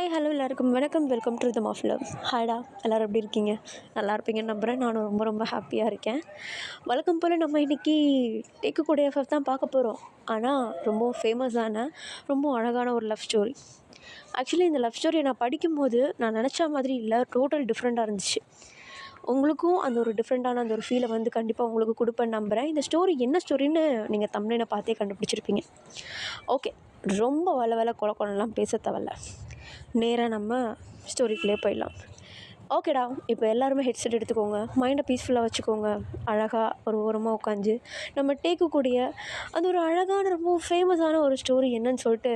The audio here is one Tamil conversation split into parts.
ஹாய் ஹலோ எல்லாருக்கும் வணக்கம். Welcome to rhythm of love. ஹாய்டா, எல்லோரும் எப்படி இருக்கீங்க? நல்லா இருப்பீங்கன்னு நம்புகிறேன். நானும் ரொம்ப ரொம்ப ஹாப்பியாக இருக்கேன். வழக்கம் போல் நம்ம இன்றைக்கி டேக்குக்கூடிய எஃப்எஃப் தான் பார்க்க போகிறோம். ஆனால் ரொம்ப ஃபேமஸான ரொம்ப அழகான ஒரு லவ் ஸ்டோரி. ஆக்சுவலி இந்த லவ் ஸ்டோரியை நான் படிக்கும்போது நான் நினச்ச மாதிரி இல்லை, டோட்டல் டிஃப்ரெண்ட்டாக இருந்துச்சு. உங்களுக்கும் அந்த ஒரு டிஃப்ரெண்ட்டான அந்த ஒரு ஃபீலை வந்து கண்டிப்பாக உங்களுக்கு கொடுப்பேன்னு நம்புகிறேன். இந்த ஸ்டோரி என்ன ஸ்டோரின்னு நீங்கள் தம்ப்நெயிலை பார்த்தே கண்டுபிடிச்சிருப்பீங்க. ஓகே, ரொம்ப வள குழப்பம்லாம் பேச தேவையில்ல, நேராக நம்ம ஸ்டோரிக்குள்ளே போயிடலாம். ஓகேடா, இப்போ எல்லாருமே ஹெட்செட் எடுத்துக்கோங்க, மைண்டை பீஸ்ஃபுல்லாக வச்சுக்கோங்க. அழகாக ஒரு ஓரமாக உட்காந்து நம்ம டேக்கக்கூடிய அது ஒரு அழகான ரொம்ப ஃபேமஸான ஒரு ஸ்டோரி என்னன்னு சொல்லிட்டு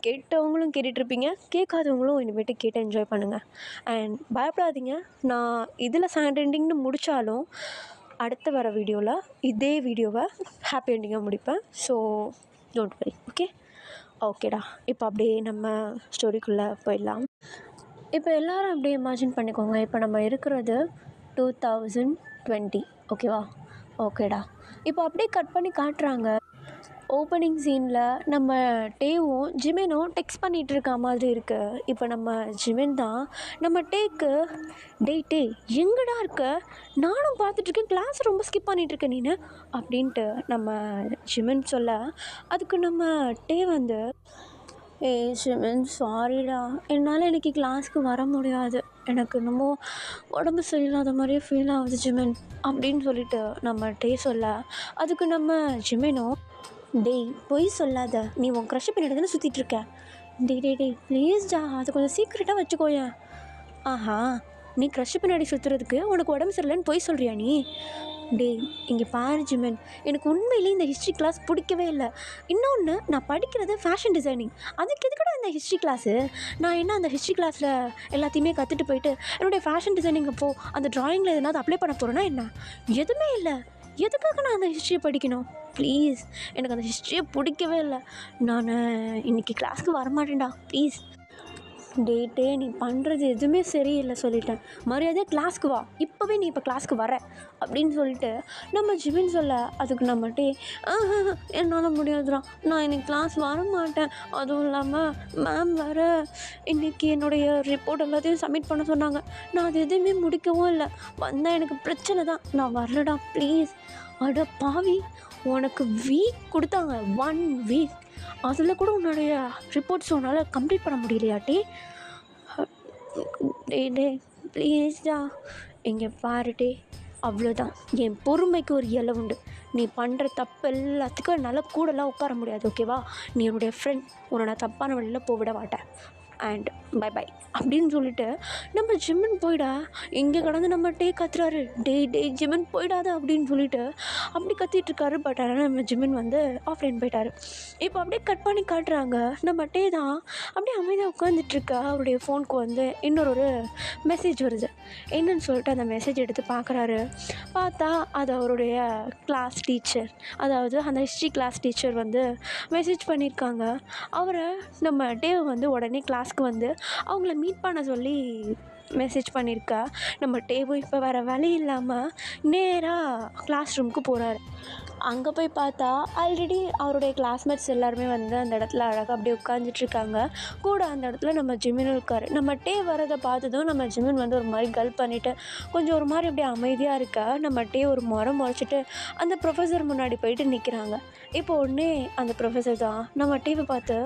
கேட்டவங்களும் கேட்டுட்ருப்பீங்க, கேட்காதவங்களும் இனிமேட்டு கேட்டு என்ஜாய் பண்ணுங்கள். அண்ட் பயப்படாதீங்க, நான் இதில் சேட் எண்டிங்னு முடித்தாலும் அடுத்து வர வீடியோவில் இதே வீடியோவை ஹாப்பி எண்டிங்காக முடிப்பேன். So don't worry. ஓகேடா, இப்போ அப்படியே நம்ம ஸ்டோரிக்குள்ளே போயிடலாம். இப்போ எல்லோரும் அப்படியே இமேஜின் பண்ணிக்கோங்க, இப்போ நம்ம இருக்கிறது 2020. ஓகேவா? ஓகேடா, இப்போ அப்படியே கட் பண்ணி காட்டுறாங்க. ஓப்பனிங் சீனில் நம்ம டேவும் ஜிமினும் டெக்ஸ்ட் பண்ணிகிட்டு இருக்க மாதிரி இருக்குது. இப்போ நம்ம ஜிமின் தான் நம்ம டேக்கு, டே எங்கடா இருக்க, நானும் பார்த்துட்ருக்கேன், கிளாஸ் ரொம்ப ஸ்கிப் பண்ணிகிட்ருக்கேன் நீனு அப்படின்ட்டு நம்ம ஜிமின் சொல்ல, அதுக்கு நம்ம டே வந்து, ஜிமின் சாரிடா, என்னால் இன்றைக்கி கிளாஸ்க்கு வர முடியாது, எனக்கு என்னமோ உடம்பு சரியில்லாத மாதிரியே ஃபீல் ஆகுது ஜிமின் அப்படின்னு சொல்லிட்டு நம்ம டே சொல்ல, அதுக்கு நம்ம ஜிமினும், டேய் பொய் சொல்லாத, நீ உன் க்ரஷ் பின்னாடி தானே சுற்றிட்டுருக்க, டே ப்ளீஸ்டா அது கொஞ்சம் சீக்ரெட்டாக வச்சுக்கோயேன். ஆஹா, நீ க்ரஷ் பின்னாடி சுற்றுறதுக்கு உனக்கு உடம்பு சரியில்லைன்னு பொய் சொல்கிறியா நீ? டேய் இங்கே பாரு ஜிமின், எனக்கு உண்மையிலேயே இந்த ஹிஸ்ட்ரி கிளாஸ் பிடிக்கவே இல்லை. இன்னொன்று, நான் படிக்கிறது ஃபேஷன் டிசைனிங், அதுக்கு எதுக்கூட இந்த ஹிஸ்ட்ரி கிளாஸு? நான் என்ன அந்த ஹிஸ்ட்ரி கிளாஸில் எல்லாத்தையுமே கற்றுட்டு போயிட்டு என்னுடைய ஃபேஷன் டிசைனிங் அப்போது அந்த ட்ராயிங்கில் எதனாவது அப்ளை பண்ண போகிறேன்னா என்ன? எதுவுமே இல்லை, எதுக்காக நான் அந்த ஹிஸ்ட்ரியை படிக்கணும்? ப்ளீஸ், எனக்கு அந்த ஹிஸ்ட்ரியை பிடிக்கவே இல்லை, நான் இன்றைக்கி கிளாஸ்க்கு வரமாட்டேன்டா ப்ளீஸ். டே நீ பண்ணுறது எதுவுமே சரியில்லை சொல்லிட்டேன், மரியாதையாக கிளாஸ்க்கு வா, இப்போவே நீ இப்போ கிளாஸ்க்கு வர அப்படின்னு சொல்லிட்டு நம்ம ஜிமின் சொல்ல, அதுக்கு நம்ம டே, என்னால் முடியாதுடா, நான் இன்றைக்கி கிளாஸ் வர மாட்டேன், அதுவும் இல்லாமல் மேம் வேறு இன்றைக்கி என்னுடைய ரிப்போர்ட் எல்லாத்தையும் சப்மிட் பண்ண சொன்னாங்க, நான் அது எதுவுமே முடிக்கவும் இல்லை, வந்தால் எனக்கு பிரச்சனை தான், நான் வரலடா ப்ளீஸ். அட பாவி, உனக்கு வீக் கொடுத்தாங்க, 1 வீக், அதில் கூட உன்னுடைய ரிப்போர்ட்ஸ் உன்னால் கம்ப்ளீட் பண்ண முடியலையாட்டி? டே ப்ளீஸ்டா, இங்கே பாருட்டே, அவ்வளோதான், என் பொறுமைக்கு ஒரு எல்லை உண்டு, நீ பண்ணுற தப்பு எல்லாத்துக்கும் என்னால் கூடலாம் உட்கார முடியாது, ஓகேவா? நீ என்னுடைய ஃப்ரெண்ட், உன்னை நான் தப்பான வழியில் போவிட மாட்டேன், அண்ட் பை அப்படின்னு சொல்லிட்டு நம்ம ஜிமின் போயிடா, இங்கே கடந்து நம்ம டே கத்துறாரு, டே ஜிமின் போயிடாத அப்படின்னு சொல்லிட்டு அப்படி கத்திட்டுருக்காரு. பட் ஆனால் நம்ம ஜிமின் வந்து ஆஃப்லைன் போயிட்டார். இப்போ அப்படியே கட் பண்ணி காட்டுறாங்க, நம்ம டே தான் அப்படியே அமைதியாக உட்காந்துட்ருக்கா, அவருடைய ஃபோனுக்கு வந்து இன்னொரு மெசேஜ் வருது. என்னன்னு சொல்லிட்டு அந்த மெசேஜ் எடுத்து பார்க்குறாரு. பார்த்தா அது அவருடைய கிளாஸ் டீச்சர், அதாவது அந்த ஹிஸ்ட்ரி கிளாஸ் டீச்சர் வந்து மெசேஜ் பண்ணியிருக்காங்க. அவரை நம்ம டேவை வந்து உடனே கிளாஸ்க்கு வந்து அவங்கள மீட் பண்ண சொல்லி மெசேஜ் பண்ணியிருக்கா. நம்ம டேவும் இப்போ வேறு வழி இல்லாமல் நேராக கிளாஸ் ரூமுக்கு போகிறாரு. அங்கே போய் பார்த்தா ஆல்ரெடி அவருடைய கிளாஸ்மேட்ஸ் எல்லாருமே வந்து அந்த இடத்துல அழகாக அப்படியே உட்காந்துட்ருக்காங்க. கூட அந்த இடத்துல நம்ம ஜிமினும் இருக்கார். நம்ம டே வரதை பார்த்ததும் நம்ம ஜிமின் வந்து ஒரு மாதிரி கல்ப் பண்ணிவிட்டு கொஞ்சம் ஒரு மாதிரி அப்படியே அமைதியாக இருக்கா. நம்ம டே ஒரு முறை முறைச்சிட்டு அந்த ப்ரொஃபஸர் முன்னாடி போயிட்டு நிற்கிறாங்க. இப்போ உடனே அந்த ப்ரொஃபஸர் தான் நம்ம டேவை பார்த்து,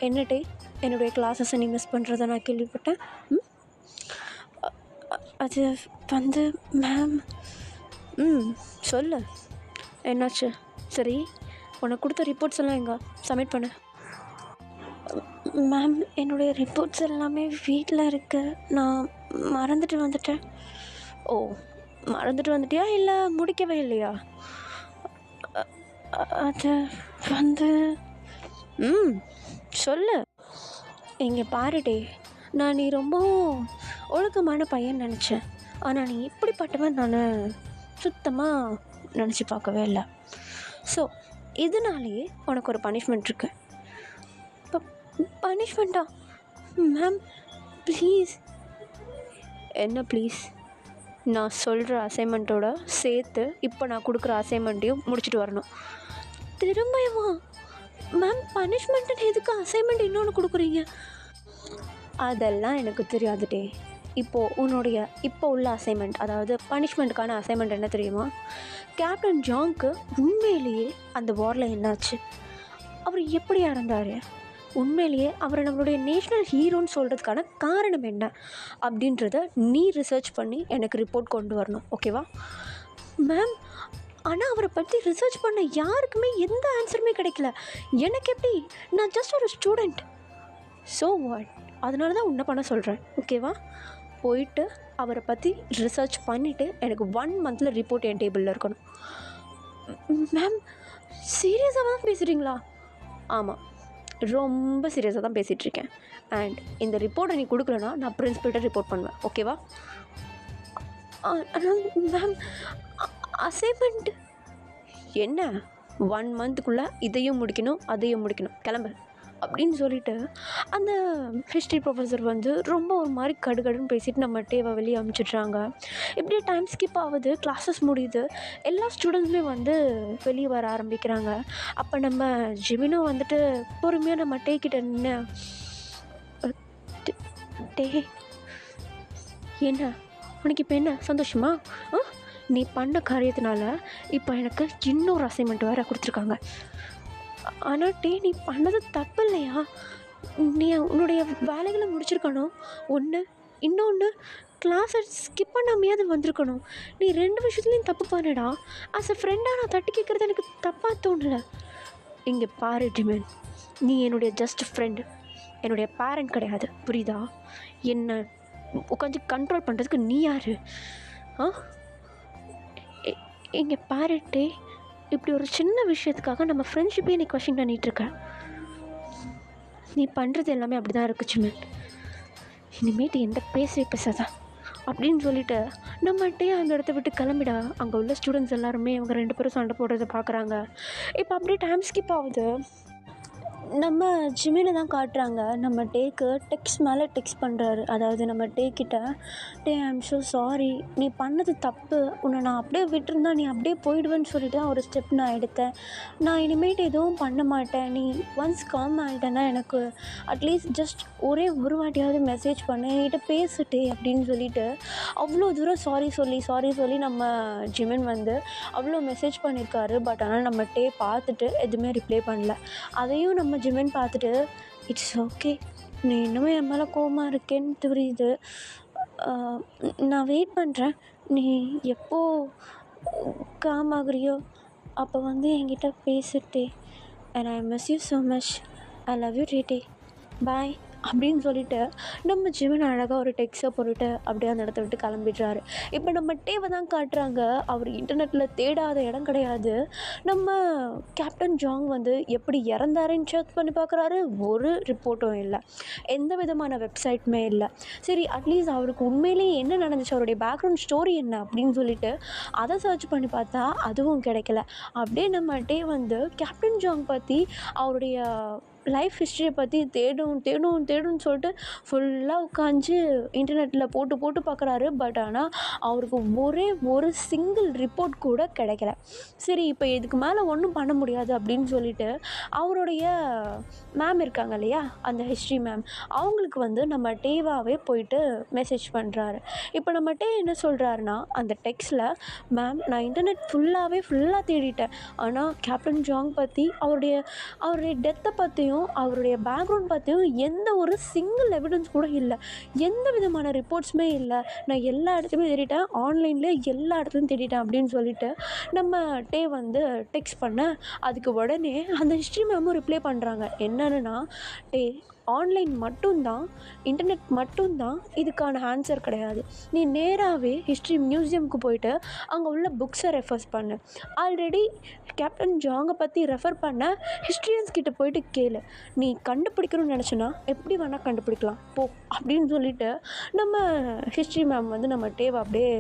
என்ன டே, என்னுடைய கிளாஸஸை நீ மிஸ் பண்ணுறதை நான் கேள்விப்பட்டேன், அது வந்து மேம். சொல்லு, என்னாச்சு? சரி, உனக்கு கொடுத்த ரிப்போர்ட்ஸ் எல்லாம் எங்கே சப்மிட் பண்ணு? மேம், என்னுடைய ரிப்போர்ட்ஸ் எல்லாமே வீட்டில் இருக்குது, நான் மறந்துட்டு வந்துட்டேன். ஓ, மறந்துட்டு வந்துட்டியா, இல்லை முடிக்கவே இல்லையா? அது வந்து சொல்லு. இங்கே பாருடே, நான் நீ ரொம்பவும் ஒழுக்கமான பையன் நினச்சேன், ஆனால் நீ இப்படிப்பட்டவன் நான் சுத்தமாக நினச்சி பார்க்கவே இல்லை. ஸோ இதனாலேயே உனக்கு ஒரு பனிஷ்மெண்ட் இருக்கு. இப்போ பனிஷ்மெண்ட்டா? Ma'am please. என்ன ப்ளீஸ்? நான் சொல்கிற அசைன்மெண்ட்டோட சேர்த்து இப்போ நான் கொடுக்குற அசைன்மெண்ட்டையும் முடிச்சுட்டு வரணும். திரும்பியுமா? மேம் பனிஷ்மெண்ட்டுன்னு எதுக்கு அசைன்மெண்ட் இன்னொன்று கொடுக்குறீங்க? அதெல்லாம் எனக்கு தெரியாது டே. இப்போது இப்போ உள்ள அசைன்மெண்ட், அதாவது பனிஷ்மெண்ட்டுக்கான அசைன்மெண்ட் என்ன தெரியுமா? கேப்டன் ஜாங்க்கு உண்மையிலேயே அந்த வாரில் என்னாச்சு, அவர் எப்படி இறந்தார், உண்மையிலேயே அவரை நம்மளுடைய நேஷ்னல் ஹீரோன்னு சொல்கிறதுக்கான காரணம் என்ன அப்படின்றத நீ ரிசர்ச் பண்ணி எனக்கு ரிப்போர்ட் கொண்டு வரணும், ஓகேவா? மேம், ஆனால் அவரை பற்றி ரிசர்ச் பண்ண யாருக்குமே எந்த ஆன்சருமே கிடைக்கல. எனக்கு எப்படி? நான் ஜஸ்ட் ஒரு ஸ்டூடெண்ட். So what? அதனால தான் உன்னை பண்ண சொல்கிறேன், ஓகேவா? போயிட்டு அவரை பற்றி ரிசர்ச் பண்ணிவிட்டு எனக்கு 1 மந்தில் ரிப்போர்ட் என் டேபிளில் இருக்கணும். மேம், சீரியஸாக தான் பேசுகிறீங்களா? ஆமாம், ரொம்ப சீரியஸாக தான் பேசிகிட்ருக்கேன். அண்ட் இந்த ரிப்போர்ட்டை நீ கொடுக்கலனா நான் பிரின்சிபல்கிட்ட ரிப்போர்ட் பண்ணுவேன், ஓகேவா? மேம், அசைன்மெண்ட் என்ன? 1 மந்த்துக்குள்ளே இதையும் முடிக்கணும் அதையும் முடிக்கணும், கிளம்பு அப்படின்னு சொல்லிவிட்டு அந்த ஹிஸ்ட்ரி ப்ரொஃபஸர் வந்து ரொம்ப ஒரு மாதிரி கடுகடுன்னு பேசிவிட்டு நம்ம டேவை வெளியே அனுப்பிச்சிட்றாங்க. இப்படியே டைம் ஸ்கிப் ஆகுது, கிளாஸஸ் முடியுது, எல்லா ஸ்டூடெண்ட்ஸுமே வந்து வெளியே வர ஆரம்பிக்கிறாங்க. அப்போ நம்ம ஜிமினும் வந்துட்டு பொறுமையாக நம்ம டே கிட்ட நின்று, டே என்ன உனக்கு இப்போ என்ன சந்தோஷமா? நீ பண்ண காரியத்தினால இப்போ எனக்கு இன்னொரு அசைன்மெண்ட் வேறு கொடுத்துருக்காங்க. ஆனால் டே, நீ பண்ணது தப்பு இல்லையா? நீ உன்னுடைய வேலைகளை முடிச்சிருக்கணும் ஒன்று. இன்னொன்று, கிளாஸை ஸ்கிப் பண்ணாமையாவது வந்திருக்கணும். நீ 2 விஷயத்துலையும் தப்பு பண்ணடா. ஆஸ் அ ஃப்ரெண்டாக நான் தட்டி கேட்குறது எனக்கு தப்பாக தோணலை. இங்கே பாரு ஜிமின், நீ என்னுடைய ஜஸ்ட் ஃப்ரெண்டு, என்னுடைய பேரண்ட் கிடையாது, புரியுதா? என்னை உட்காந்து கண்ட்ரோல் பண்ணுறதுக்கு நீ யார்? இங்கே பாருட்டே, இப்படி ஒரு சின்ன விஷயத்துக்காக நம்ம ஃப்ரெண்ட்ஷிப்பே நீ கொஷின் பண்ணிகிட்ருக்க. நீ பண்ணுறது எல்லாமே அப்படி தான் இருக்கு ஜிமின். இனிமேட்டு எந்த பேசாதா அப்படின்னு சொல்லிவிட்டு நம்மகிட்டே அந்த இடத்த விட்டு கிளம்பிடா. அங்கே உள்ள ஸ்டூடெண்ட்ஸ் எல்லாருமே அவங்க 2 பேரும் சண்டை போடுறதை பார்க்குறாங்க. இப்போ அப்படியே டைம் ஸ்கிப் ஆகுது. நம்ம ஜிமினை தான் காட்டுறாங்க. நம்ம டேக்கு டெக்ஸ்ட் மேலே டெக்ஸ்ட் பண்ணுறாரு. அதாவது நம்ம டேக்கிட்ட, டே ஐ எம் ஸோ சாரி, நீ பண்ணது தப்பு, உன்னை நான் அப்படியே விட்டுருந்தா நீ அப்படியே போயிடுவேன்னு சொல்லிட்டு தான் ஒரு ஸ்டெப் நான் எடுத்தேன். நான் இனிமேட்டு எதுவும் பண்ண மாட்டேன். நீ ஒன்ஸ் காம் ஆகிட்டேன்னா எனக்கு அட்லீஸ்ட் ஜஸ்ட் ஒரே ஒரு வாட்டியாவது மெசேஜ் பண்ணு, என்கிட்ட பேசிட்டே அப்படின்னு சொல்லிட்டு அவ்வளோ தூரம் சாரி சொல்லி நம்ம ஜிமின் வந்து அவ்வளோ மெசேஜ் பண்ணியிருக்காரு. பட் ஆனால் நம்ம டே பார்த்துட்டு எதுவுமே ரிப்ளை பண்ணல. அதையும் நம்ம ஜிமின் பார்த்துட்டு, இட்ஸ் ஓகே, நீ இன்னுமே என் மேலே கோவமாக இருக்கேன்னு தெரியுது, நான் வெயிட் பண்ணுறேன், நீ எப்போ காம் ஆகுறியோ அப்போ வந்து என்கிட்ட பேசிட்டே, and I miss you so much, I love you டே, பாய் அப்படின்னு சொல்லிவிட்டு நம்ம ஜிமின் அழகாக ஒரு டெக்ஸ்ட்டை போட்டுட்டு அப்படியே அந்த இடத்த விட்டு கிளம்பிடுறாரு. இப்போ நம்ம டேவை தான் காட்டுறாங்க. அவர் இன்டர்நெட்டில் தேடாத இடம் கிடையாது. நம்ம கேப்டன் ஜாங் வந்து எப்படி இறந்தாருன்னு செக் பண்ணி பார்க்குறாரு. ஒரு ரிப்போர்ட்டும் இல்லை, எந்த விதமான வெப்சைட்டுமே இல்லை. சரி, அட்லீஸ்ட் அவருக்கு உண்மையிலேயே என்ன நடந்துச்சு, அவருடைய பேக்ரவுண்ட் ஸ்டோரி என்ன அப்படின்னு சொல்லிட்டு அதை சர்ச் பண்ணி பார்த்தா அதுவும் கிடைக்கல. அப்படியே நம்ம டே வந்து கேப்டன் ஜாங் பற்றி, அவருடைய லைஃப் ஹிஸ்ட்ரியை பற்றி தேடுன்னு சொல்லிட்டு ஃபுல்லாக உட்காந்து இன்டர்நெட்டில் போட்டு பார்க்குறாரு. பட் ஆனால் அவருக்கு ஒரு சிங்கிள் ரிப்போர்ட் கூட கிடைக்கல. சரி, இப்போ இதுக்கு மேலே ஒன்றும் பண்ண முடியாது அப்படின்னு சொல்லிட்டு அவருடைய மேம் இருக்காங்க இல்லையா, அந்த ஹிஸ்ட்ரி மேம், அவங்களுக்கு வந்து நம்ம டேவாகவே போயிட்டு மெசேஜ் பண்ணுறாரு. இப்போ நம்ம டே என்ன சொல்கிறாருன்னா, அந்த டெக்ஸ்ட்டில், மேம், நான் இன்டர்நெட் ஃபுல்லாக தேடிட்டேன், ஆனால் கேப்டன் ஜாங் பற்றி, அவருடைய டெத்தை பற்றியும் அவருடைய பேக்ரவுண்ட் பற்றியும் எந்த ஒரு சிங்கிள் எவிடன்ஸ் கூட இல்லை, எந்த விதமான ரிப்போர்ட்ஸுமே இல்லை, நான் எல்லா இடத்துலையுமே தேடிட்டேன், ஆன்லைனில் எல்லா இடத்துலையும் தேடிட்டேன் அப்படின்னு சொல்லிட்டு நம்ம டே வந்து டெக்ஸ்ட் பண்ண, அதுக்கு உடனே அந்த ஹிஸ்ட்ரி மேமும் ரிப்ளை பண்ணுறாங்க. என்னன்னா, டே, ஆன்லைன் மட்டும்தான், இன்டர்நெட் மட்டும்தான் இதுக்கான ஆன்சர் கிடையாது. நீ நேராகவே ஹிஸ்ட்ரி மியூசியமுக்கு போயிட்டு அங்கே உள்ள புக்ஸை ரெஃபர்ஸ் பண்ணு. ஆல்ரெடி கேப்டன் ஜாங்கை பற்றி ரெஃபர் பண்ண ஹிஸ்ட்ரியன்ஸ் கிட்ட போயிட்டு கேளு. நீ கண்டுபிடிக்கணும்னு நினச்சினா எப்படி வேணால் கண்டுபிடிக்கலாம், போ அப்படின்னு சொல்லிவிட்டு நம்ம ஹிஸ்ட்ரி மேம் வந்து நம்ம டேவை அப்படியே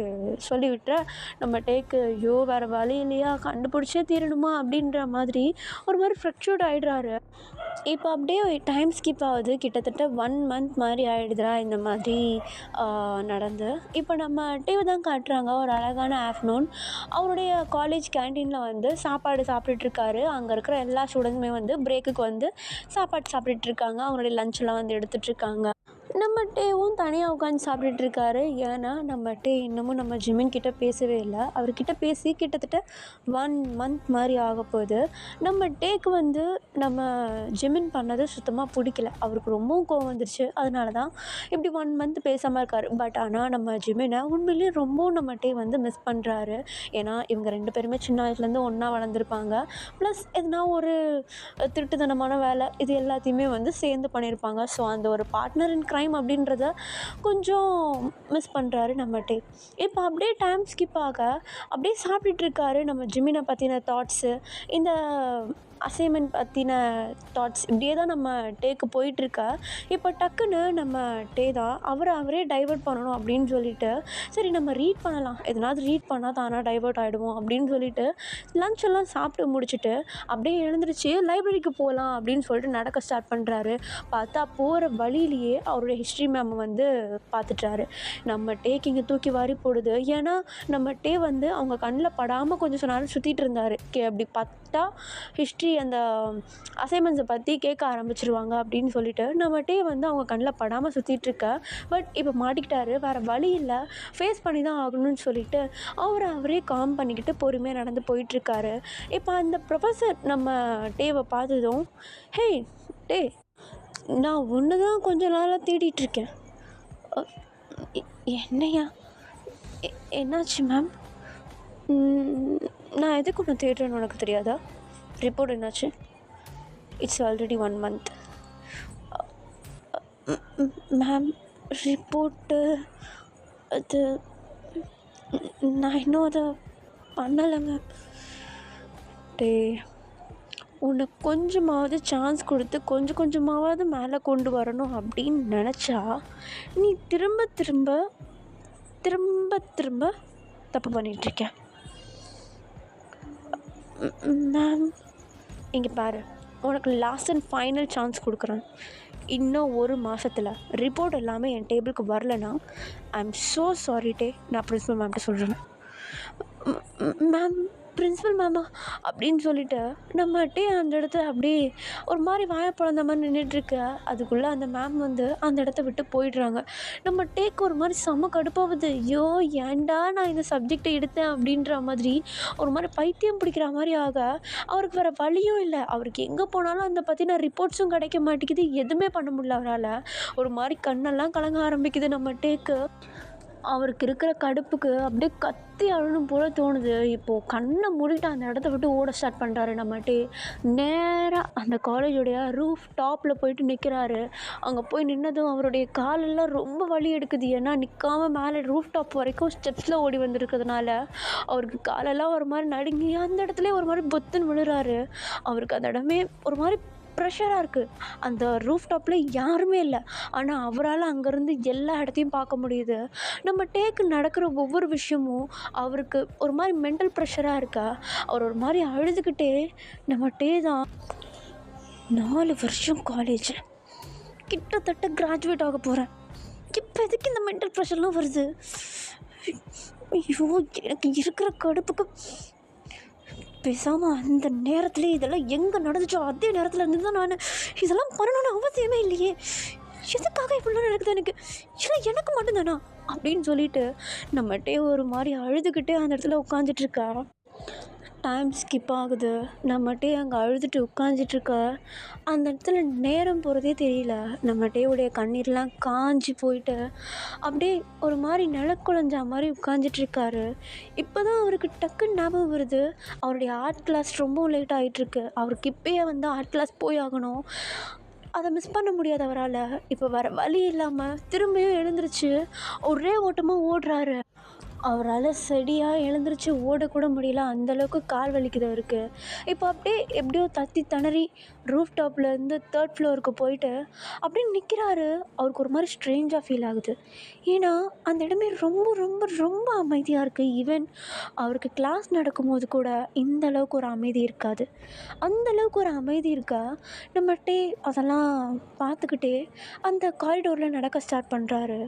சொல்லிவிட்டு, நம்ம டேக்கு ஐயோ வேறு வழி இல்லையா, கண்டுபிடிச்சே தீரணுமா அப்படின்ற மாதிரி ஒரு மாதிரி ஃப்ரக்சர்ட் ஆகிடுறாரு. இப்போ அப்படியே டைம் ஸ்கிப் ஆகுது. கிட்டத்தட்ட 1 மந்த் மாதிரி ஆகிடுதுரா இந்த மாதிரி நடந்து. இப்போ நம்ம டேவை தான் காட்டுறாங்க. ஒரு அழகான ஆஃப்டர்நூன் அவருடைய காலேஜ் கேன்டீனில் வந்து சாப்பாடு சாப்பிட்டுட்ருக்காரு. அங்கே இருக்கிற எல்லா ஸ்டூடெண்ட்ஸுமே வந்து பிரேக்குக்கு வந்து சாப்பாடு சாப்பிட்டுட்ருக்காங்க. அவங்களுடைய லஞ்செல்லாம் வந்து எடுத்துகிட்ருக்காங்க. நம்ம டேவும் தனியாக உட்காந்து சாப்பிட்டுட்டு இருக்காரு. ஏன்னா நம்ம டே இன்னமும் நம்ம ஜிமின் கிட்ட பேசவே இல்லை. அவர்கிட்ட பேசி கிட்டத்தட்ட 1 மந்த் மாதிரி ஆக போகுது. நம்ம டேக்கு வந்து நம்ம ஜிமின் பண்ணது சுத்தமாக பிடிக்கல. அவருக்கு ரொம்பவும் கோவம் வந்துருச்சு. அதனால தான் இப்படி 1 மந்த் பேசாமல் இருக்கார். பட் ஆனால் நம்ம ஜிமினை உண்மையிலேயே ரொம்பவும் நம்ம டே வந்து மிஸ் பண்ணுறாரு. ஏன்னா இவங்க 2 பேருமே சின்ன வயசுலேருந்து ஒன்றா வளர்ந்துருப்பாங்க. ப்ளஸ் எதுனா ஒரு திருட்டுத்தனமான வேலை இது எல்லாத்தையுமே வந்து சேர்ந்து பண்ணியிருப்பாங்க. ஸோ அந்த ஒரு பார்ட்னர் இன் க்ரைம் அப்படின்றத கொஞ்சம் மிஸ் பண்ணுறாரு நம்ம டே. இப்போ அப்படியே டைம் ஸ்கிப் ஆக அப்படியே சாப்பிட்டுட்டு இருக்காரு. நம்ம ஜிமினை பற்றின தாட்ஸு, இந்த அசைன்மெண்ட் பற்றின தாட்ஸ் இப்படியே தான் நம்ம டேக்கு போயிட்டுருக்கா. இப்போ டக்குன்னு நம்ம டே தான் அவரே டைவர்ட் பண்ணணும் அப்படின்னு சொல்லிட்டு, சரி நம்ம ரீட் பண்ணலாம், எதனாவது ரீட் பண்ணால் தானாக டைவர்ட் ஆகிடுவோம் அப்படின்னு சொல்லிட்டு லன்ச் எல்லாம் சாப்பிட்டு முடிச்சுட்டு அப்படியே எழுந்திரிச்சு லைப்ரரிக்கு போகலாம் அப்படின்னு சொல்லிட்டு நடக்க ஸ்டார்ட் பண்ணுறாரு. பார்த்தா போகிற வழியிலேயே அவருடைய ஹிஸ்ட்ரி மேம் வந்து பார்த்துட்டாரு. நம்ம டேக்கு இங்கே தூக்கி வாரி போடுது. ஏன்னா நம்ம டே வந்து அவங்க கண்ணில் படாமல் கொஞ்சம் நேரம் சுற்றிட்டு இருந்தார். அப்படி பார்த்தா ஹிஸ்ட்ரி அந்த அசைன்மெண்ட்ஸை பற்றி கேட்க ஆரம்பிச்சிருவாங்க அப்படின்னு சொல்லிட்டு நம்ம டே வந்து அவங்க கண்ணில் படாமல் சுற்றிட்டுருக்க. பட் இப்போ மாட்டிக்கிட்டாரு. வேறு வழி இல்லை, ஃபேஸ் பண்ணி தான் ஆகணும்னு சொல்லிட்டு அவரே காம் பண்ணிக்கிட்டு பொறுமையாக நடந்து போயிட்டுருக்காரு. இப்போ அந்த ப்ரொஃபஸர் நம்ம டேவை பார்த்ததும், ஹே டே, நான் ஒன்று தான் கொஞ்ச நாளாக தேடிட்டுருக்கேன். என்னையா? என்னாச்சு மேம்? நான் எதுக்கு ஒன்று தேடுறேன்னு உனக்கு தெரியாதா? ரிப்போர்ட் என்னாச்சு? It's already 1 month. Ma'am report அது நான் இன்னும் அதை பண்ணலை மேம். டே, உனக்கு கொஞ்சமாவது சான்ஸ் கொடுத்து கொஞ்சமாவது மேலே கொண்டு வரணும் அப்படின்னு நினச்சா நீ திரும்ப தப்பு பண்ணிகிட்ருக்கேன். மேம் இங்கே பாரு, உனக்கு லாஸ்ட் அண்ட் ஃபைனல் சான்ஸ் கொடுக்குறேன். இன்னும் 1 மாதத்தில் ரிப்போர்ட் எல்லாமே என் டேபிளுக்கு வரலனா ஐ எம் ஸோ சாரி டே, நான் பிரின்ஸிபல் மேம்கிட்ட சொல்கிறேன். மேம் பிரின்ஸிபல் மேமா அப்படின்னு சொல்லிட்டு நம்ம டே அந்த இடத்துல அப்படியே ஒரு மாதிரி வாயப்பழந்த மாதிரி நின்றுட்டுருக்க. அதுக்குள்ளே அந்த மேம் வந்து அந்த இடத்த விட்டு போயிடுறாங்க. நம்ம டேக்கு ஒரு மாதிரி செம்ம கடுப்பாகுது. ஐயோ ஏன்டா நான் இந்த சப்ஜெக்டை எடுத்தேன் அப்படின்ற மாதிரி ஒரு மாதிரி பைத்தியம் பிடிக்கிற மாதிரி ஆக, அவருக்கு வேறு வழியும் இல்லை. அவருக்கு எங்கே போனாலும் அந்த பற்றின ரிப்போர்ட்ஸும் கிடைக்க மாட்டேங்குது, எதுவுமே பண்ண முடியல அவரால். ஒரு மாதிரி கண்ணெல்லாம் கலங்க ஆரம்பிக்குது நம்ம டேக்கு. அவருக்கு இருக்கிற கடுப்புக்கு அப்படியே கத்தி அழணும் போல தோணுது. இப்போது கண்ணை மூடிட்டு அந்த இடத்த விட்டு ஓட ஸ்டார்ட் பண்ணுறாரு நம்ம டே. நேராக அந்த காலேஜுடைய ரூஃப் டாப்பில் போயிட்டு நிற்கிறாரு. அங்கே போய் நின்னதும் அவருடைய காலெல்லாம் ரொம்ப வலி எடுக்குது. ஏன்னா நிற்காமல் மேலே ரூஃப் டாப் வரைக்கும் ஸ்டெப்ஸில் ஓடி வந்திருக்கிறதுனால அவருக்கு காலெல்லாம் ஒரு மாதிரி நடுங்கி அந்த இடத்துல ஒரு மாதிரி பொத்துன்னு விழுறாரு. அவருக்கு அந்த இடமே ஒரு மாதிரி ப்ரெஷராக இருக்குது. அந்த ரூஃப் டாப்பில் யாருமே இல்லை. ஆனால் அவரால் அங்கேருந்து எல்லா இடத்தையும் பார்க்க முடியுது. நம்ம டேக்கு நடக்கிற ஒவ்வொரு விஷயமும் அவருக்கு ஒரு மாதிரி மென்டல் ப்ரெஷராக இருக்கா. அவர் ஒரு மாதிரி அழுதுகிட்டே, நம்ம டே தான் 4 வருஷம் காலேஜ், கிட்டத்தட்ட கிராஜுவேட் ஆக போகிறேன், இப்போ எதுக்கு இந்த மென்டல் ப்ரெஷர்லாம் வருது? ஐயோ எனக்கு இருக்கிற கடுப்புக்கு பேசாமல் அந்த நேரத்துலேயே இதெல்லாம் எங்கே நடந்துச்சோ அதே நேரத்தில் இருந்து தான் நான் இதெல்லாம் பண்ணணும்னு அவசியமே இல்லையே, எதுக்காக இப்படிலாம் நடக்குது எனக்கு, இதெல்லாம் எனக்கு மட்டும்தானா அப்படின்னு சொல்லிட்டு நம்மகிட்டே ஒரு மாதிரி அழுதுகிட்டே அந்த இடத்துல உட்காந்துட்ருக்கா. டைம் ஸ்கிப் ஆகுது. நம்மகிட்டே அங்கே அழுதுட்டு உட்காந்துட்ருக்க. அந்த இடத்துல நேரம் போகிறதே தெரியல. நம்மகிட்டேவுடைய கண்ணீர்லாம் காஞ்சி போயிட்டு அப்படியே ஒரு மாதிரி நிலக்குழஞ்சா மாதிரி உட்காந்துட்ருக்காரு. இப்போ தான் அவருக்கு டக்குன்னு ஞாபகம் வருது, அவருடைய ஆர்ட் கிளாஸ் ரொம்பவும் லேட் ஆகிட்டுருக்கு. அவருக்கு இப்போயே வந்து ஆர்ட் கிளாஸ் போய் ஆகணும். அதை மிஸ் பண்ண முடியாது அவரால். இப்போ வேறு வழி இல்லாமல் திரும்பியும் எழுந்திரிச்சு ஒரே ஓட்டமாக ஓடுறாரு. அவரால் சரியாக எழுந்திரிச்சு ஓடக்கூட முடியல, அந்தளவுக்கு கால் வலிக்குது அவருக்கு. இப்போ அப்படியே எப்படியோ தத்தி திணறி ரூஃப் டாப்லேருந்து 3rd ஃப்ளோருக்கு போயிட்டு அப்படியே நிற்கிறாரு. அவருக்கு ஒரு மாதிரி ஸ்ட்ரேஞ்சாக ஃபீல் ஆகுது. ஏன்னா அந்த இடமே ரொம்ப ரொம்ப ரொம்ப அமைதியாக இருக்குது. ஈவன் அவருக்கு கிளாஸ் நடக்கும்போது கூட இந்த அளவுக்கு ஒரு அமைதி இருக்காது. அந்தளவுக்கு ஒரு அமைதி இருக்கா. நம்மகிட்டே அதெல்லாம் பார்த்துக்கிட்டே அந்த காரிடோரில் நடக்க ஸ்டார்ட் பண்ணுறாரு.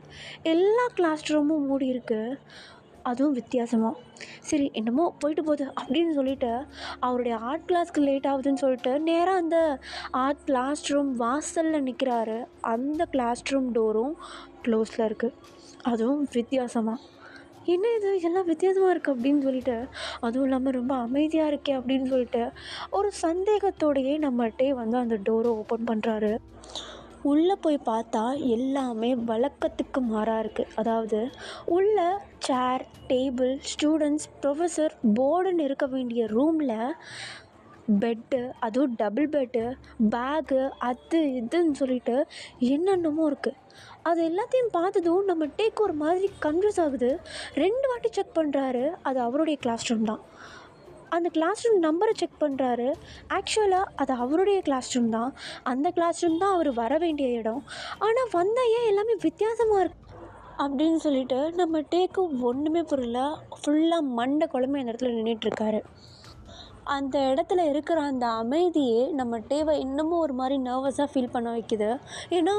எல்லா கிளாஸ் ரூமும் மூடி இருக்குது. அதுவும் வித்தியாசமாக. சரி என்னமோ போயிட்டு போகுது அப்படின்னு சொல்லிட்டு அவருடைய ஆர்ட் கிளாஸ்க்கு லேட் ஆகுதுன்னு சொல்லிட்டு நேராக அந்த ஆர்ட் கிளாஸ் ரூம் வாசலில் நிற்கிறாரு. அந்த கிளாஸ் ரூம் டோரும் க்ளோஸில் இருக்குது. அதுவும் வித்தியாசமாக. என்ன இது எல்லாம் வித்தியாசமாக இருக்குது அப்படின்னு சொல்லிட்டு, அதுவும் இல்லாமல் ரொம்ப அமைதியாக இருக்கே அப்படின்னு சொல்லிட்டு ஒரு சந்தேகத்தோடையே நம்மகிட்டே வந்து அந்த டோரை ஓப்பன் பண்ணுறாரு. உள்ளே போய் பார்த்தா எல்லாமே வழக்கத்துக்கு மாறாக இருக்குது. அதாவது உள்ள சேர், டேபிள், ஸ்டூடெண்ட்ஸ், ப்ரொஃபஸர், போர்டுன்னு இருக்க வேண்டிய ரூமில் பெட்டு, அதுவும் டபுள் பெட்டு, பேகு, அது இதுன்னு சொல்லிட்டு என்னென்னமோ இருக்குது. அது எல்லாத்தையும் பார்த்ததும் நம்ம டேக் ஒரு மாதிரி கன்ஃப்யூஸ் ஆகுது. 2 வாட்டி செக் பண்ணுறாரு. அது அவருடைய கிளாஸ் ரூம் தான். அந்த கிளாஸ் ரூம் நம்பரை செக் பண்ணுறாரு. ஆக்சுவலாக அது அவருடைய கிளாஸ் ரூம் தான். அந்த கிளாஸ் ரூம் தான் அவர் வர வேண்டிய இடம். ஆனால் வந்தால் ஏன் எல்லாமே வித்தியாசமாக இருக்கு அப்படின்னு சொல்லிட்டு நம்ம டேக்கு ஒன்றுமே புரியல. ஃபுல்லாக மண்டை குழம்பு அந்த இடத்துல நின்றுட்டுருக்காரு. அந்த இடத்துல இருக்கிற அந்த அமைதியே நம்ம டேவை இன்னமும் ஒரு மாதிரி நர்வஸாக ஃபீல் பண்ண வைக்குது. ஏன்னா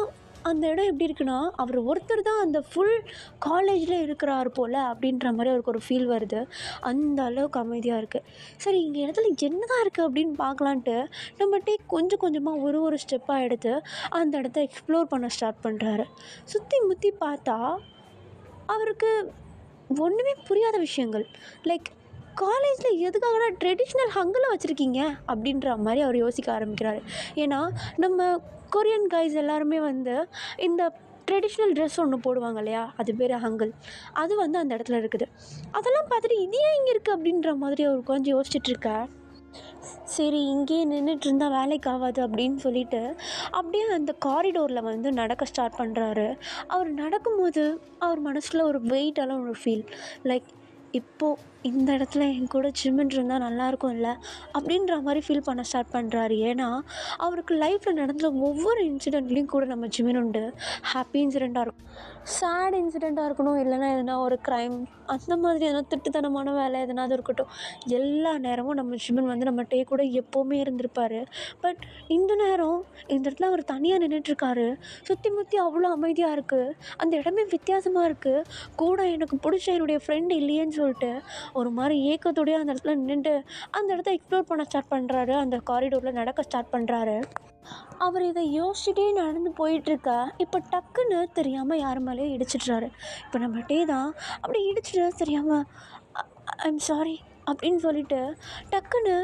அந்த இடம் எப்படி இருக்குன்னா, அவர் ஒருத்தர் தான் அந்த ஃபுல் காலேஜில் இருக்கிறார் போல் அப்படின்ற மாதிரி அவருக்கு ஒரு ஃபீல் வருது. அந்த அளவுக்கு அமைதியாக இருக்குது. சரி இந்த இடத்துல என்ன தான் இருக்குது அப்படின்னு பார்க்கலான்ட்டு நம்ம டேக் கொஞ்சம் கொஞ்சமாக ஒரு ஸ்டெப்பாக எடுத்து அந்த இடத்த எக்ஸ்ப்ளோர் பண்ண ஸ்டார்ட் பண்ணுறாரு. சுற்றி முற்றி பார்த்தா அவருக்கு ஒன்றுமே புரியாத விஷயங்கள். லைக் காலேஜில் எதுக்காகடா ட்ரெடிஷ்னல் ஹங்கெல்லாம் வச்சுருக்கீங்க அப்படின்ற மாதிரி அவர் யோசிக்க ஆரம்பிக்கிறாரு. ஏன்னா நம்ம கொரியன் கைஸ் எல்லாருமே வந்து இந்த ட்ரெடிஷ்னல் ட்ரெஸ் ஒன்று போடுவாங்க இல்லையா, அது பேர் ஹங்கல். அது வந்து அந்த இடத்துல இருக்குது. அதெல்லாம் பார்த்துட்டு இது ஏன் இங்கே இருக்குது அப்படின்ற மாதிரி அவர் கொஞ்சம் யோசிச்சுட்ருக்க. சரி இங்கேயே நின்றுட்டு இருந்தால் வேலைக்கு ஆகாது அப்படின்னு சொல்லிட்டு அப்படியே அந்த காரிடோரில் வந்து நடக்க ஸ்டார்ட் பண்ணுறாரு. அவர் நடக்கும்போது அவர் மனசில் ஒரு வெயிட்டான ஒரு ஃபீல். லைக் இப்போது இந்த இடத்துல என் கூட ஜிம்மின் இருந்தால் நல்லாயிருக்கும் இல்லை அப்படின்ற மாதிரி ஃபீல் பண்ண ஸ்டார்ட் பண்ணுறாரு. ஏன்னா அவருக்கு லைஃப்பில் நடந்த ஒவ்வொரு இன்சிடெண்ட்லேயும் கூட நம்ம ஜிம்மின் உண்டு. ஹாப்பி இன்சிடெண்ட்டாக இருக்கும், சேட் இன்சிடெண்ட்டாக இருக்கணும், இல்லைனா எதனா ஒரு க்ரைம் அந்த மாதிரி எதனா திட்டுத்தனமான வேலை எதனாவது இருக்கட்டும், எல்லா நேரமும் நம்ம ஜிம்மின் வந்து நம்ம டே கூட எப்போவுமே இருந்திருப்பார். பட் இந்த நேரம் இந்த இடத்துல அவர் தனியாக நின்றுட்டுருக்காரு. சுற்றி முற்றி அவ்வளோ அமைதியாக இருக்குது. அந்த இடமே வித்தியாசமாக இருக்குது. கூட எனக்கு பிடிச்ச என்னுடைய ஃப்ரெண்டு இல்லையேன்னு சொல்லிட்டு ஒரு மாதிரி ஏக்கத்தோடய அந்த இடத்துல நின்றுட்டு அந்த இடத்த எக்ஸ்ப்ளோர் பண்ண ஸ்டார்ட் பண்ணுறாரு. அந்த காரிடோரில் நடக்க ஸ்டார்ட் பண்ணுறாரு. அவர் இதை யோசிச்சுட்டே நடந்து போயிட்டுருக்க இப்போ டக்குன்னு தெரியாமல் யார் மேலேயே இடிச்சிட்றாரு. இப்போ நம்ம டே தான் அப்படி இடிச்சிட்டு தெரியாமல் ஐம் சாரி அப்படின்னு சொல்லிட்டு டக்குன்னு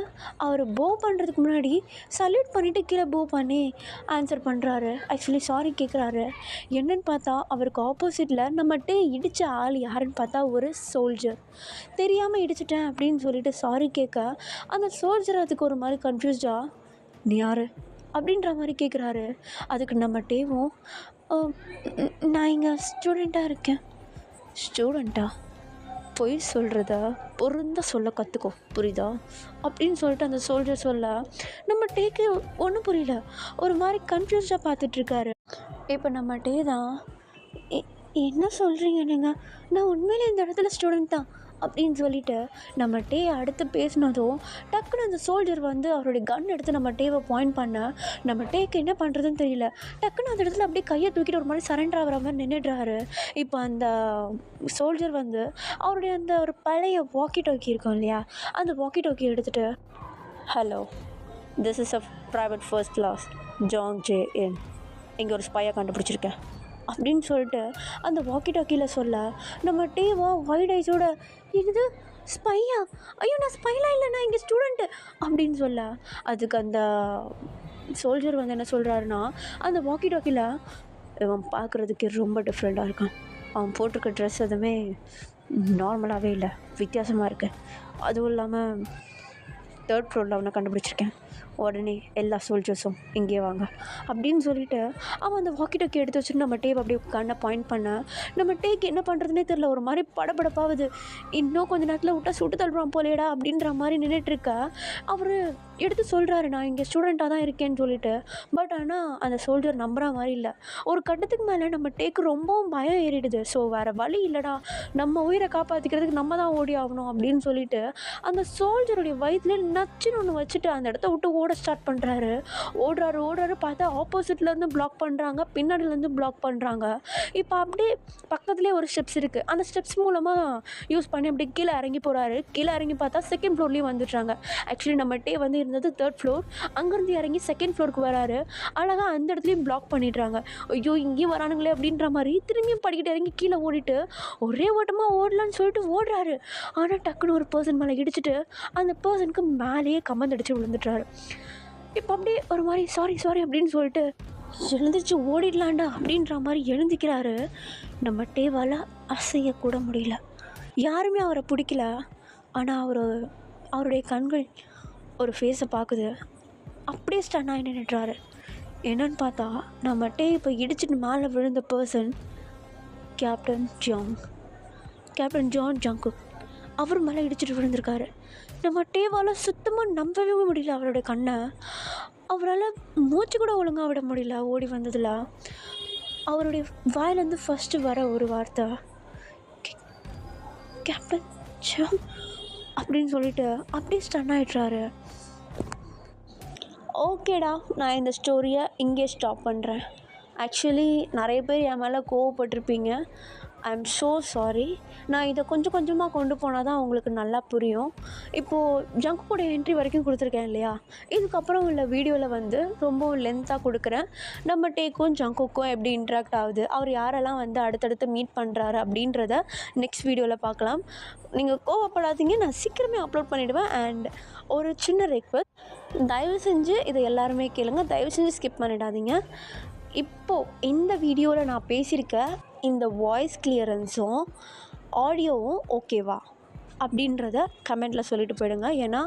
அவர் போ பண்ணுறதுக்கு முன்னாடி சல்யூட் பண்ணிவிட்டு கீழே போ பண்ணி ஆன்சர் பண்ணுறாரு. ஆக்சுவலி சாரி கேட்குறாரு. என்னன்னு பார்த்தா அவருக்கு ஆப்போசிட்டில் நம்மகிட்ட இடித்த ஆள் யாருன்னு பார்த்தா ஒரு சோல்ஜர். தெரியாமல் இடிச்சிட்டேன் அப்படின்னு சொல்லிட்டு சாரி கேட்க அந்த சோல்ஜர் அதுக்கு ஒரு மாதிரி கன்ஃபியூஸ்டாக நீ யார் அப்படின்ற மாதிரி கேட்குறாரு. அதுக்கு நம்ம டேவும் நான் இங்கே ஸ்டூடெண்ட்டாக இருக்கேன். ஸ்டூடெண்ட்டா? பொய் சொல்கிறத பொருந்த சொல்ல கற்றுக்கோ, புரியுதா அப்படின்னு சொல்லிட்டு அந்த சோல்ஜர் சொல்ல நம்ம டேக்கு ஒன்றும் புரியல, ஒரு மாதிரி கன்ஃபியூஸ்டாக பார்த்துட்ருக்காரு. இப்போ நம்ம டே தான் என்ன சொல்கிறீங்க நீங்கள், நான் உண்மையிலே இந்த இடத்துல ஸ்டூடெண்ட் தான் அப்படின்னு சொல்லிட்டு நம்ம டே அடுத்து பேசினதும் டக்குன்னு அந்த சோல்ஜர் வந்து அவருடைய கன் எடுத்து நம்ம டேவை பாயிண்ட் பண்ண நம்ம டேக்கு என்ன பண்ணுறதுன்னு தெரியல. டக்குன்னு அந்த இடத்துல அப்படியே கையை தூக்கிட்டு ஒரு மாதிரி சரண்டர் ஆகிற மாதிரி நின்றுடுறாரு. இப்போ அந்த சோல்ஜர் வந்து அவருடைய அந்த ஒரு பழைய வாக்கி டாக்கி இருக்கும் இல்லையா, அந்த வாக்கி டாக்கி எடுத்துகிட்டு hello, this is a private first class ஜாங் ஜே என், இங்கே ஒரு ஸ்பையை கண்டுபிடிச்சிருக்கேன் அப்படின்னு சொல்லிட்டு அந்த வாக்கி டாக்கியில் சொல்ல நம்ம டேவா ஒயிட் ஐஸோட இது ஸ்பையா, ஐயோ நான் ஸ்பைலாம் இல்லை, நான் இங்கே ஸ்டூடெண்ட்டு அப்படின்னு சொல்ல அதுக்கு அந்த சோல்ஜர் வந்து என்ன சொல்கிறாருன்னா அந்த வாக்கி டாக்கியில் இவன் பார்க்குறதுக்கு ரொம்ப டிஃப்ரெண்ட்டாக இருக்கான், அவன் போட்டிருக்க ட்ரெஸ் எதுவுமே நார்மலாகவே இல்லை, வித்தியாசமாக இருக்குது, அதுவும் இல்லாமல் 3rd ஃப்ளோரில் அவனை கண்டுபிடிச்சிருக்கேன், உடனே எல்லா சோல்ஜர்ஸும் இங்கே வாங்க அப்படின்னு சொல்லிட்டு அவன் அந்த வாக்கி டாக்கி எடுத்து வச்சுட்டு நம்ம டேப் அப்படியே கண்ணை பாயிண்ட் பண்ண நம்ம டேக்கு என்ன பண்ணுறதுனே தெரில, ஒரு மாதிரி படபடப்பாகுது. இன்னும் கொஞ்சம் நேரத்தில் விட்டா சுட்டு தள்ளுறான் போலேடா அப்படின்ற மாதிரி நின்றுட்டுருக்க அவர் எடுத்து சொல்கிறாரு நான் இங்கே ஸ்டூடெண்ட்டாக தான் இருக்கேன்னு சொல்லிட்டு. பட் ஆனால் அந்த சோல்ஜர் நம்புற மாதிரி இல்லை. ஒரு கட்டத்துக்கு மேலே நம்ம டேக்கு ரொம்பவும் பயம் ஏறிடுது. ஸோ வேறு வழி இல்லைடா, நம்ம உயிரை காப்பாற்றிக்கிறதுக்கு நம்ம தான் ஓடி ஆகணும் அப்படின்னு சொல்லிட்டு அந்த சோல்ஜருடைய வயிற்றுல நச்சுன்னு ஒன்று வச்சுட்டு அந்த இடத்த விட்டு ஓட ஓட ஸ்டார்ட் பண்ணுறாரு. ஓடுறாரு பார்த்தா ஆப்போசிட்லேருந்து பிளாக் பண்ணுறாங்க, பின்னாடிலேருந்து பிளாக் பண்ணுறாங்க. இப்போ அப்படியே பக்கத்துலேயே ஒரு ஸ்டெப்ஸ் இருக்குது. அந்த ஸ்டெப்ஸ் மூலமாக யூஸ் பண்ணி அப்படியே கீழே இறங்கி போகிறாரு. கீழே இறங்கி பார்த்தா செகண்ட் ஃப்ளோர்லேயும் வந்துடுறாங்க. ஆக்சுவலி நம்ம டே வந்து இருந்தது 3rd ஃப்ளோர். அங்கேருந்து இறங்கி செகண்ட் ஃப்ளோருக்கு வராரு. அழகாக அந்த இடத்துலையும் பிளாக் பண்ணிடுறாங்க. ஐயோ இங்கேயும் வரானுங்களே அப்படின்ற மாதிரி திரும்பியும் படிக்கிட்டு இறங்கி கீழே ஓடிட்டு ஒரே ஓட்டமாக ஓடலான்னு சொல்லிட்டு ஓடுறாரு. ஆனால் டக்குன்னு ஒரு பர்சன் மேலே இடிச்சிட்டு அந்த பர்சனுக்கு மேலேயே கமந்தடிச்சு விழுந்துட்டாரு. இப்போ அப்படியே ஒரு மாதிரி சாரி அப்படின்னு சொல்லிட்டு எழுந்திரிச்சு ஓடிடலாண்டா அப்படின்ற மாதிரி எழுந்திக்கிறாரு. நம்ம டேவால் அசையக்கூட முடியல. யாருமே அவரை பிடிக்கல. ஆனால் அவருடைய கண்கள் ஒரு ஃபேஸை பார்க்குது. அப்படியே ஸ்டன் ஆகி நின்றுட்டாரு. என்னன்னு பார்த்தா நம்ம டே இப்போ இடிச்சிட்டு மேலே விழுந்த பர்சன் கேப்டன் ஜான் ஜங்குக். அவர் மேலே இடிச்சிட்டு விழுந்திருக்காரு. நம்ம டேவால் சுத்தமாக நம்பவே முடியல அவருடைய கண்ணை. அவரால் மூச்சு கூட ஒழுங்காக விட முடியல. ஓடி வந்ததில் அவருடைய வாயிலேருந்து ஃபஸ்ட்டு வர ஒரு வார்த்தை கேப்டன் ஜாங் அப்படின்னு சொல்லிட்டு அப்படியே ஸ்டன் ஆகிட்றாரு. ஓகேடா, நான் இந்த ஸ்டோரியை இங்கே ஸ்டாப் பண்ணுறேன். ஆக்சுவலி நிறைய பேர் என் மேலே கோவப்பட்டிருப்பீங்க. I am so sorry. நான் இதை கொஞ்சம் கொஞ்சமாக கொண்டு போனால் தான் உங்களுக்கு நல்லா புரியும். இப்போது ஜங்குக்கோட என்ட்ரி வரைக்கும் கொடுத்துருக்கேன் இல்லையா? இதுக்கப்புறம் உள்ள வீடியோவில் வந்து ரொம்ப லென்த்தாக கொடுக்குறேன். நம்ம டேக்கும் ஜங்குக்கும் எப்படி இன்ட்ராக்ட் ஆகுது, அவர் யாரெல்லாம் வந்து அடுத்தடுத்து மீட் பண்ணுறாரு அப்படின்றத நெக்ஸ்ட் வீடியோவில் பார்க்கலாம். நீங்கள் கோவப்படாதீங்க, நான் சீக்கிரமே அப்லோட் பண்ணிவிடுவேன். அண்ட் ஒரு சின்ன ரெக்வெஸ்ட், தயவு செஞ்சு இதை எல்லாருமே கேளுங்க, தயவு செஞ்சு ஸ்கிப் பண்ணிடாதீங்க. இப்போது இந்த வீடியோவில் நான் பேசியிருக்க இந்த வாய்ஸ் கிளியரன்ஸும் ஆடியோவும் ஓகேவா அப்படின்றத கமெண்ட்டில் சொல்லிட்டு போயிடுங்க. ஏன்னா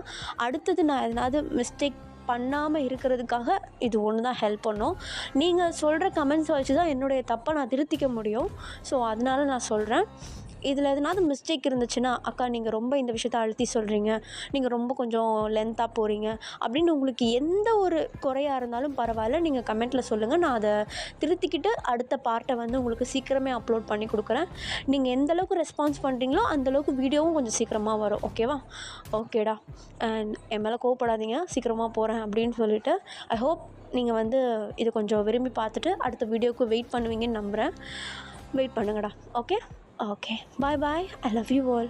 அடுத்தது நான் எதனாவது மிஸ்டேக் பண்ணாமல் இருக்கிறதுக்காக இது ஒன்று தான் ஹெல்ப் பண்ணும். நீங்கள் சொல்கிற கமெண்ட்ஸை வச்சு தான் என்னுடைய தப்பை நான் திருத்திக்க முடியும். ஸோ அதனால நான் சொல்கிறேன், இதில் எதனாவது மிஸ்டேக் இருந்துச்சுன்னா, அக்கா நீங்கள் ரொம்ப இந்த விஷயத்தை அழுத்தி சொல்கிறீங்க, நீங்கள் ரொம்ப கொஞ்சம் லென்த்தாக போகிறீங்க அப்படின்னு உங்களுக்கு எந்த ஒரு குறையாக இருந்தாலும் பரவாயில்ல, நீங்கள் கமெண்ட்டில் சொல்லுங்கள். நான் அதை திருத்திக்கிட்டு அடுத்த பார்ட்டை வந்து உங்களுக்கு சீக்கிரமே அப்லோட் பண்ணி கொடுக்குறேன். நீங்கள் எந்தளவுக்கு ரெஸ்பான்ஸ் பண்ணுறீங்களோ அந்தளவுக்கு வீடியோவும் கொஞ்சம் சீக்கிரமாக வரும். ஓகேவா? ஓகேடா. அண்ட் என் மேலே கோவப்படாதீங்க, சீக்கிரமாக போகிறேன் அப்படின்னு சொல்லிவிட்டு ஐ ஹோப் நீங்கள் வந்து இது கொஞ்சம் விரும்பி பார்த்துட்டு அடுத்த வீடியோவுக்கு வெயிட் பண்ணுவீங்கன்னு நம்புகிறேன். வெயிட் பண்ணுங்கடா. Okay. Bye bye. I love you all.